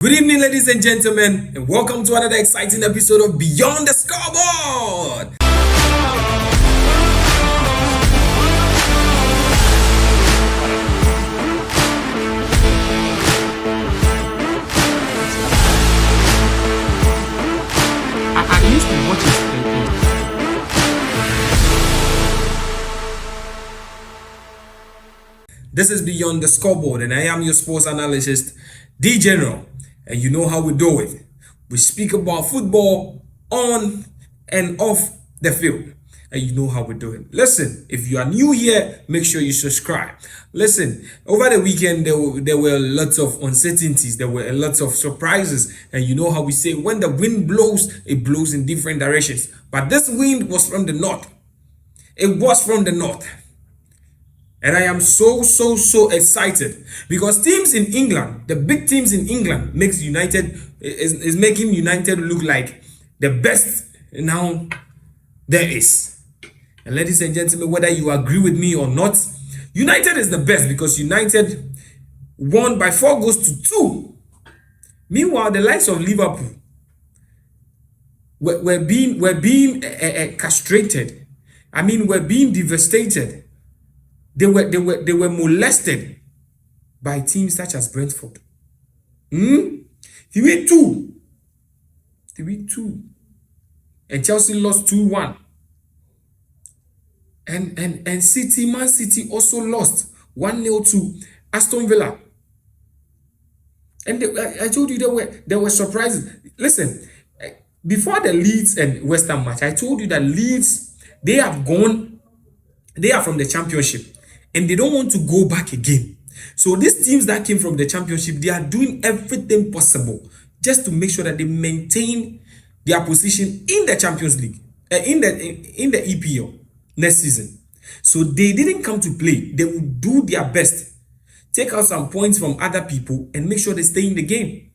Good evening, ladies and gentlemen, and welcome to another exciting episode of Beyond the Scoreboard. I used to watch his This is Beyond the Scoreboard, and I am your sports analyst, D General. And you know how we do it. We speak about football on and off the field. And you know how we do it. Listen, if you are new here, make sure you subscribe. Listen, over the weekend, there were lots of uncertainties. There were lots of surprises. And you know how we say, when the wind blows, it blows in different directions. But this wind was from the north. It was from the north. And I am so excited because teams in England, the big teams in England, makes United is making United look like the best now there is. And ladies and gentlemen, whether you agree with me or not, United is the best because United won by 4-2. Meanwhile, the likes of Liverpool were being castrated. I mean, we're being devastated. They were molested by teams such as Brentford. 3-2. And Chelsea lost 2-1. And Man City also lost 1-0 to Aston Villa. And I told you there were surprises. Listen, before the Leeds and West Ham match, I told you that Leeds, they are from the Championship. And they don't want to go back again. So these teams that came from the Championship, they are doing everything possible just to make sure that they maintain their position in the Champions League, in the EPL next season. So they didn't come to play. They will do their best, take out some points from other people, and make sure they stay in the game.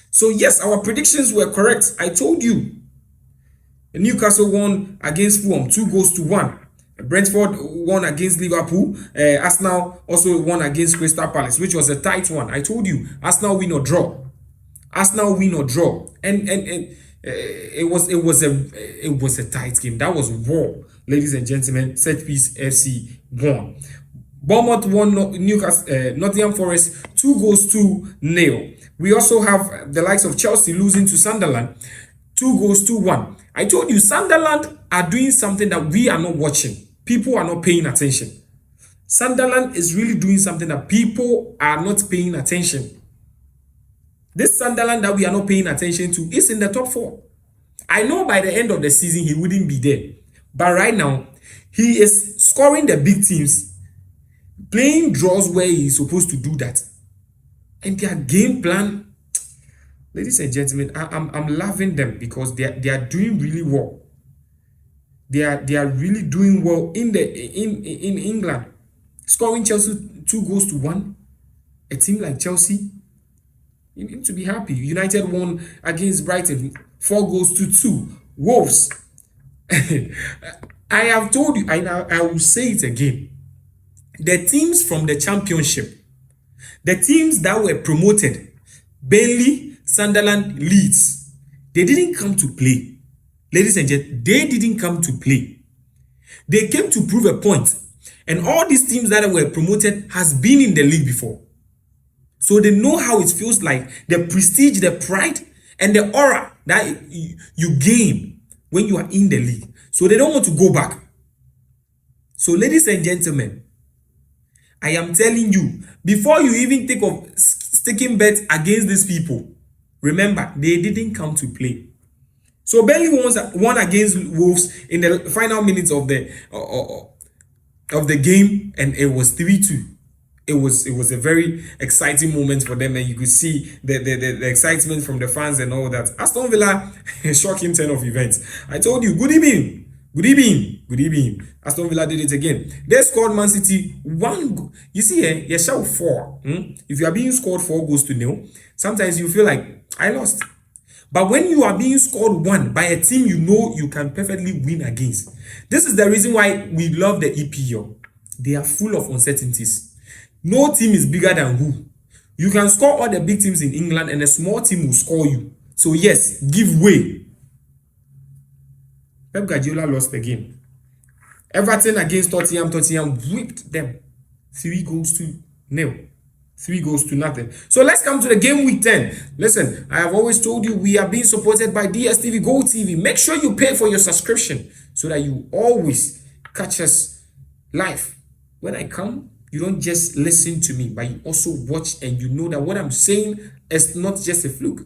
So yes, our predictions were correct. I told you. Newcastle won against Fulham 2-1. Brentford won against Liverpool. Arsenal also won against Crystal Palace, which was a tight one. I told you, Arsenal win or draw. And it was a tight game. That was war, ladies and gentlemen. Set piece FC won. Bournemouth won Nottingham Forest 2-0. We also have the likes of Chelsea losing to Sunderland 2-1. I told you, Sunderland are doing something that we are not watching. People are not paying attention. Sunderland is really doing something that people are not paying attention. This Sunderland that we are not paying attention to is in the top 4. I know by the end of the season he wouldn't be there. But right now, he is scoring the big teams, playing draws where he is supposed to do that. And their game plan, ladies and gentlemen, I'm loving them because they are doing really well. They are really doing well in England. Scoring Chelsea 2-1. A team like Chelsea, you need to be happy. United won against Brighton 4-2. Wolves. I have told you, I will say it again. The teams from the Championship, the teams that were promoted, Burnley, Sunderland, Leeds, they didn't come to play. Ladies and gentlemen, they didn't come to play. They came to prove a point. And all these teams that were promoted has been in the league before. So they know how it feels like, the prestige, the pride, and the aura that you gain when you are in the league. So they don't want to go back. So ladies and gentlemen, I am telling you, before you even think of sticking bets against these people, remember, they didn't come to play. So Burnley won against Wolves in the final minutes of the game, and it was 3-2. It was a very exciting moment for them, and you could see the excitement from the fans and all that. Aston Villa, a shocking turn of events. I told you, good evening. Aston Villa did it again. They scored Man City 1 goal. You see, you shout 4. If you are being scored 4-0, sometimes you feel like I lost. But when you are being scored 1 by a team you know you can perfectly win against, this is the reason why we love the EPL. They are full of uncertainties. No team is bigger than who. You can score all the big teams in England and a small team will score you. So yes, give way. Pep Guardiola lost the game. Everton against Tottenham whipped them 3-0. 3-0. So let's come to the game week 10. Listen, I have always told you we are being supported by DSTV Gold TV. Make sure you pay for your subscription so that you always catch us live. When I come, you don't just listen to me, but you also watch and you know that what I'm saying is not just a fluke,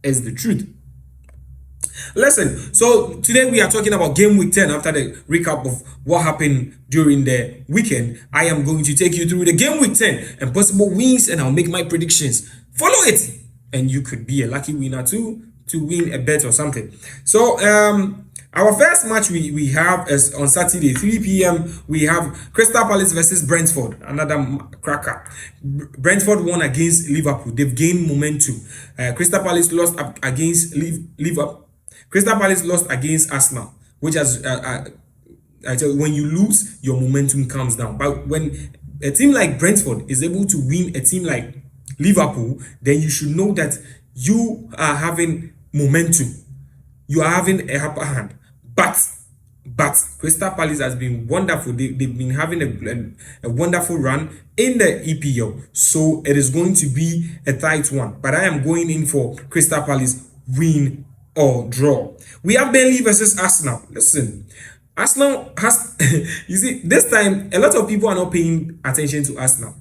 it's the truth. Listen, so today we are talking about game week 10. After the recap of what happened during the weekend, I am going to take you through the game week 10 and possible wins, and I'll make my predictions. Follow it, and you could be a lucky winner too, to win a bet or something. So our first match we have is on Saturday, 3 p.m. We have Crystal Palace versus Brentford, another cracker. Brentford won against Liverpool. They've gained momentum. Crystal Palace lost up against Liverpool. Crystal Palace lost against Arsenal, which has I tell you, when you lose, your momentum comes down. But when a team like Brentford is able to win a team like Liverpool, then you should know that you are having momentum. You are having a upper hand. But Crystal Palace has been wonderful. They've been having a wonderful run in the EPL. So it is going to be a tight one. But I am going in for Crystal Palace win or draw. We have Burnley versus Arsenal. Listen, Arsenal has you see, this time a lot of people are not paying attention to Arsenal.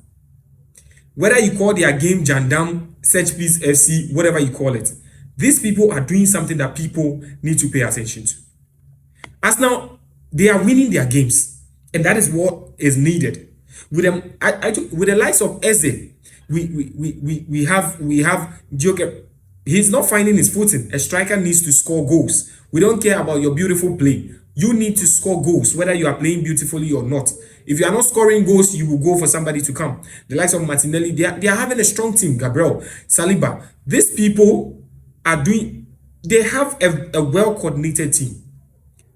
Whether you call their game Jandam, Search Peace FC, whatever you call it, these people are doing something that people need to pay attention to. Arsenal, they are winning their games, and that is what is needed. With them, with the likes of Eze, we have Joker. He's not finding his footing. A striker needs to score goals. We don't care about your beautiful play. You need to score goals, whether you are playing beautifully or not. If you are not scoring goals, you will go for somebody to come. The likes of Martinelli, they are having a strong team. Gabriel, Saliba. These people are doing, they have a well-coordinated team.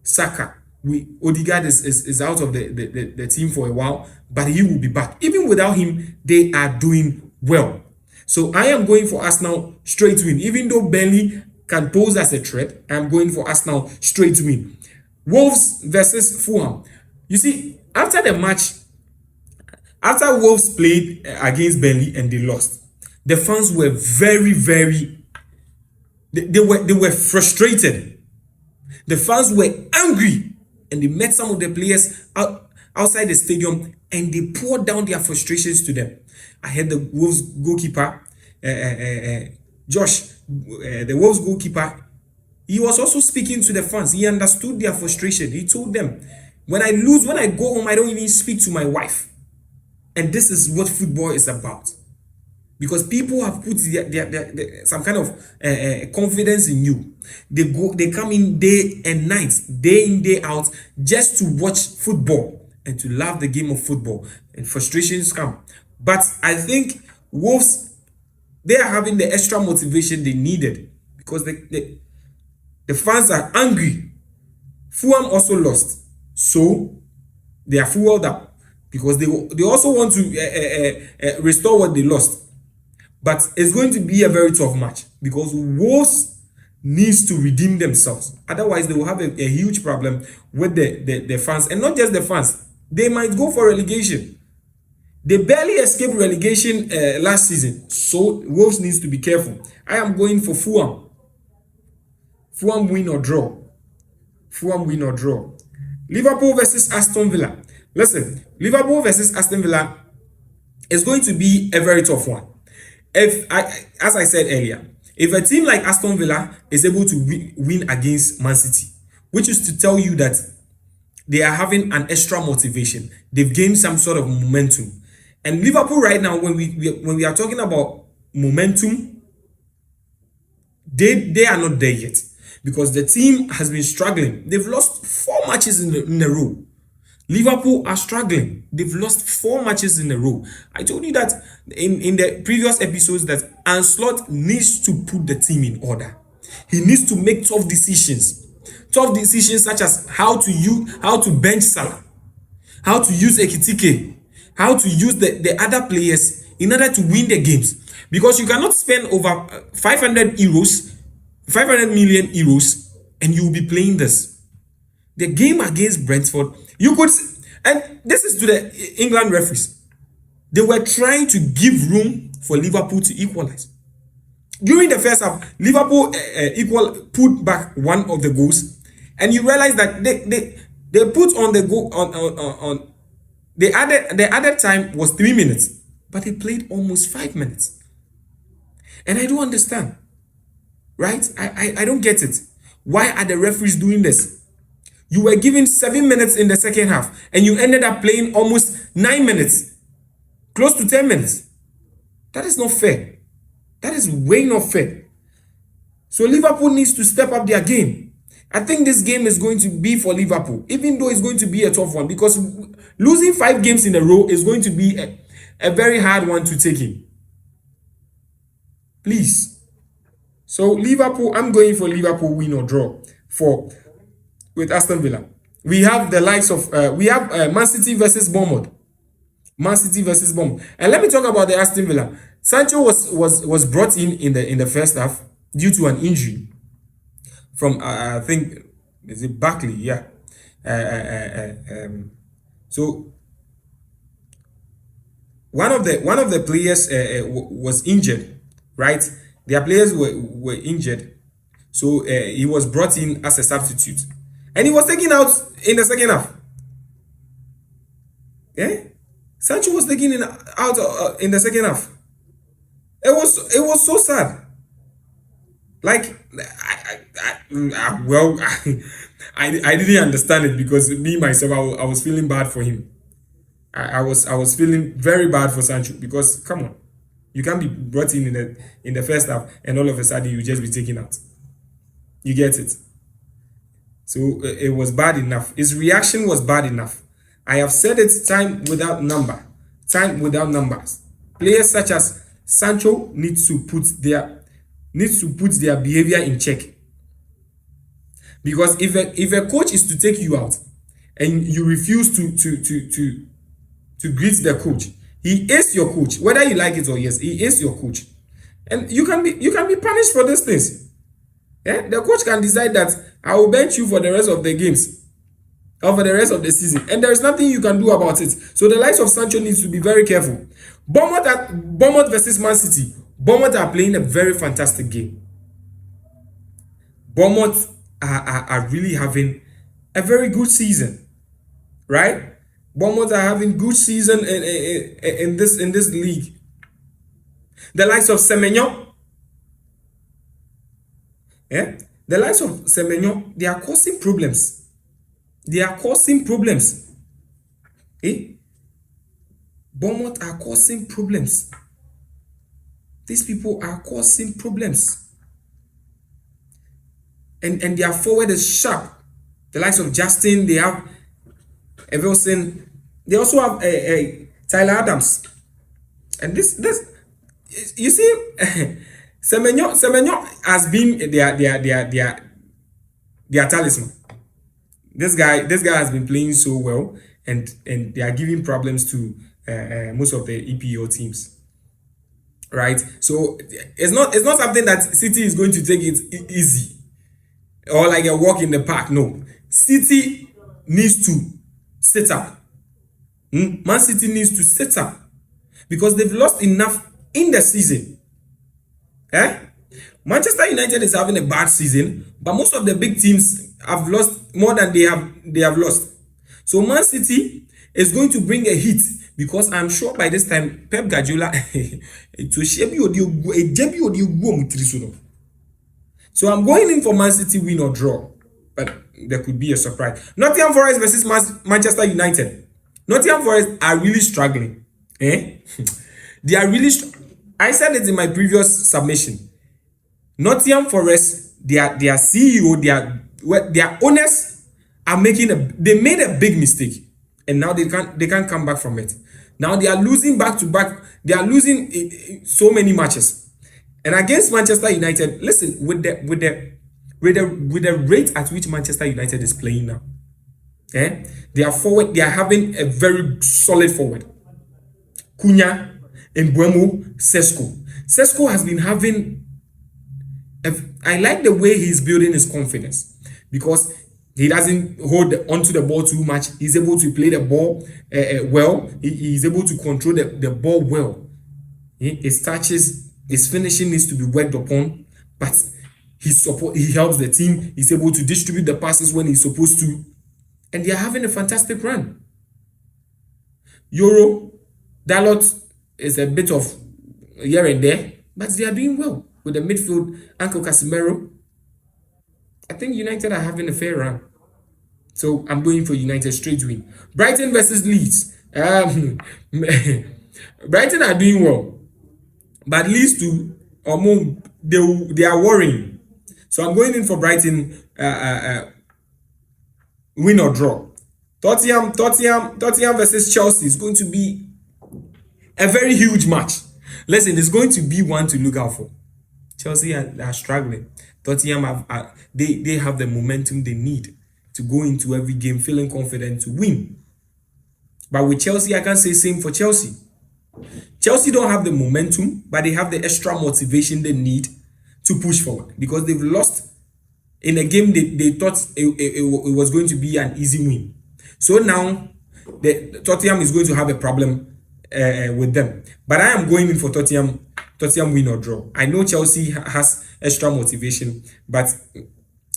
Saka, Odegaard is out of the team for a while, but he will be back. Even without him, they are doing well. So I am going for Arsenal straight win. Even though Burnley can pose as a threat, I am going for Arsenal straight win. Wolves versus Fulham. You see, after the match, after Wolves played against Burnley and they lost, the fans were very, they were frustrated. The fans were angry, and they met some of the players outside the stadium and they poured down their frustrations to them. I heard the Wolves goalkeeper, Josh, the Wolves goalkeeper, he was also speaking to the fans. He understood their frustration. He told them, when I lose, when I go home, I don't even speak to my wife. And this is what football is about. Because people have put some kind of confidence in you. They come in day and night, day in, day out, just to watch football and to love the game of football. And frustrations come. But I think Wolves, they are having the extra motivation they needed because the fans are angry. Fulham also lost, so they are fueled up because they also want to restore what they lost. But it's going to be a very tough match because Wolves needs to redeem themselves. Otherwise, they will have a huge problem with the fans, and not just the fans. They might go for relegation. They barely escaped relegation last season, so Wolves needs to be careful. I am going for Fulham. Fulham win or draw. Fulham win or draw. Liverpool versus Aston Villa. Listen, Liverpool versus Aston Villa is going to be a very tough one. As I said earlier, if a team like Aston Villa is able to win against Man City, which is to tell you that they are having an extra motivation, they've gained some sort of momentum. And Liverpool right now, when we are talking about momentum, they are not there yet because the team has been struggling. They've lost 4 matches in a row. Liverpool are struggling. They've lost 4 matches in a row. I told you that in the previous episodes that Ancelotti needs to put the team in order. He needs to make tough decisions. Tough decisions such as how to bench Salah, how to use Ekitike, how to use the other players in order to win the games. Because you cannot spend over 500 euros, 500 million euros, and you will be playing this. The game against Brentford, you could, and this is to the England referees. They were trying to give room for Liverpool to equalize. During the first half, Liverpool put back one of the goals, and you realize that they put on the goal on the added time was 3 minutes, but they played almost 5 minutes. And I don't understand, right? I don't get it. Why are the referees doing this? You were given 7 minutes in the second half, and you ended up playing almost 9 minutes, close to 10 minutes. That is not fair. That is way not fair. So Liverpool needs to step up their game. I think this game is going to be for Liverpool, even though it's going to be a tough one, because losing 5 games in a row is going to be a very hard one to take in. Please. So Liverpool, I'm going for Liverpool win or draw with Aston Villa. We have the likes of Man City versus Bournemouth. Man City versus Bournemouth. And let me talk about the Aston Villa. Sancho was brought in the first half due to an injury from I think, is it Barkley? Yeah. So one of the players was injured, right? Their players were injured, so he was brought in as a substitute, and he was taken out in the second half. Yeah, Sancho was taken out in the second half. It was so sad. Like I didn't understand it, because me myself, I was feeling bad for him. I was feeling very bad for Sancho, because come on, you can't be brought in the first half and all of a sudden you just be taken out. You get it? So it was bad enough. His reaction was bad enough. I have said it time without numbers. Players such as Sancho needs to put their behavior in check. Because if a coach is to take you out and you refuse to greet the coach, he is your coach, whether you like it or yes, he is your coach, and you can be punished for these things. Yeah, the coach can decide that I will bench you for the rest of the games or for the rest of the season, and there is nothing you can do about it. So the likes of Sancho needs to be very careful. Bournemouth versus Man City. Bournemouth are playing a very fantastic game. Bournemouth are really having a very good season, right? Bournemouth are having good season in this league. The likes of Semenyo, yeah, the likes of Semenyo, they are causing problems. Eh? Bournemouth are causing problems. These people are causing problems. And their forward is sharp. The likes of Justin, they have Evelson. They also have Tyler Adams. And this you see, Semenyo has been their talisman. This guy has been playing so well, and they are giving problems to most of the EPL teams. Right? So it's not something that City is going to take it easy or like a walk in the park. No. City needs to sit up. Man City needs to sit up, because they've lost enough in the season. Manchester United is having a bad season, but most of the big teams have lost more than they have lost. So Man City is going to bring a hit, because I'm sure by this time Pep Guardiola so I'm going in for Man City win or draw, but there could be a surprise. Nottingham Forest versus Manchester United. Nottingham Forest are really struggling. They are really I said it in my previous submission. Nottingham Forest, their CEO, their owners are they made a big mistake, and now they can't come back from it. Now they are losing back to back. They are losing so many matches, and against Manchester United. Listen, with the rate at which Manchester United is playing now, they are forward. They are having a very solid forward. Cunha, Mbeumo, Sesko. Sesko has been having I like the way he's building his confidence, because he doesn't hold onto the ball too much. He's able to play the ball well. He's able to control the ball well. His touches, his finishing needs to be worked upon, but he helps the team. He's able to distribute the passes when he's supposed to, and they are having a fantastic run. Euro, Dalot is a bit of here and there, but they are doing well with the midfield. Uncle Casemiro. I think United are having a fair run, so I'm going for United straight win. Brighton versus Leeds. Brighton are doing well, but Leeds too, they are worrying. So I'm going in for Brighton win or draw. Tottenham versus Chelsea is going to be a very huge match. Listen, it's going to be one to look out for. Chelsea are struggling. Tottenham they have the momentum they need to go into every game feeling confident to win. But with Chelsea, I can't say same for Chelsea. Chelsea don't have the momentum, but they have the extra motivation they need to push forward, because they've lost in a game they thought it was going to be an easy win. So now the Tottenham is going to have a problem with them. But I am going in for Tottenham win or draw. I know Chelsea has extra motivation, but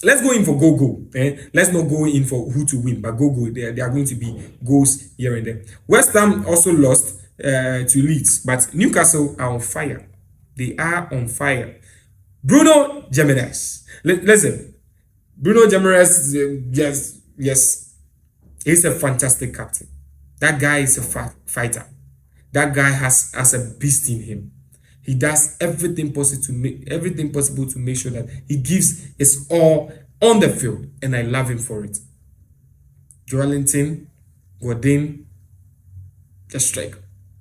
let's go in for go. Let's not go in for who to win, but go. There are going to be goals here and there. West Ham also lost to Leeds, but Newcastle are on fire. They are on fire. Bruno Gimenez. Listen, Bruno Gimenez, yes, he's a fantastic captain. That guy is a fighter. That guy has a beast in him. He does everything possible to make sure that he gives his all on the field, and I love him for it. Joelinton, Gordon, the striker,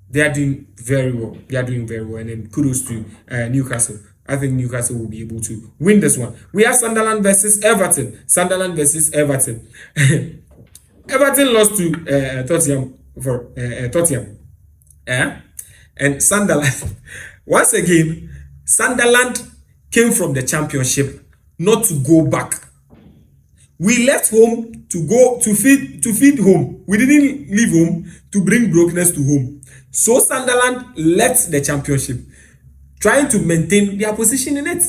they are doing very well. And then kudos to Newcastle. I think Newcastle will be able to win this one. We have Sunderland versus Everton. Everton lost to Tottenham. And Sunderland, once again, Sunderland came from the Championship not to go back. We left home to go to feed home. We didn't leave home to bring brokenness to home. So Sunderland left the Championship, trying to maintain their position in it.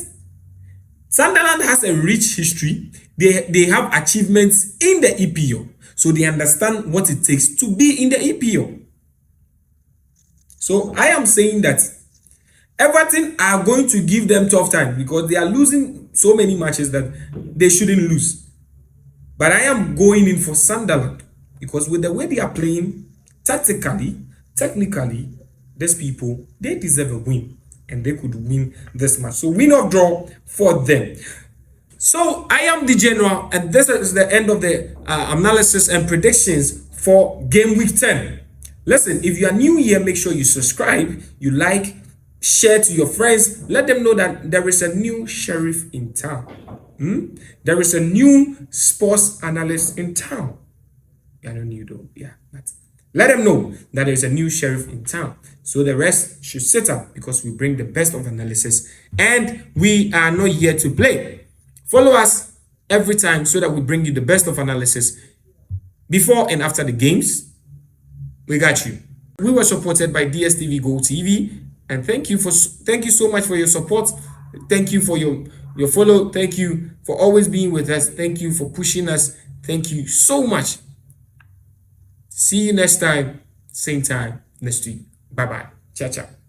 Sunderland has a rich history. They have achievements in the EPL, so they understand what it takes to be in the EPL. So I am saying that Everton are going to give them tough time, because they are losing so many matches that they shouldn't lose. But I am going in for Sunderland, because with the way they are playing, tactically, technically, these people, they deserve a win, and they could win this match. So win or draw for them. So I am the General, and this is the end of the analysis and predictions for game week 10. Listen, if you are new here, make sure you subscribe, you like, share to your friends. Let them know that there is a new sheriff in town. There is a new sports analyst in town. I don't know though. Yeah, but let them know that there is a new sheriff in town. So the rest should sit up, because we bring the best of analysis, and we are not here to play. Follow us every time so that we bring you the best of analysis before and after the games. We got you. We were supported by DSTV Go TV, and thank you so much for your support. Thank you for your follow. Thank you for always being with us. Thank you for pushing us. Thank you so much. See you next time, same time next week. Bye bye. Ciao, ciao.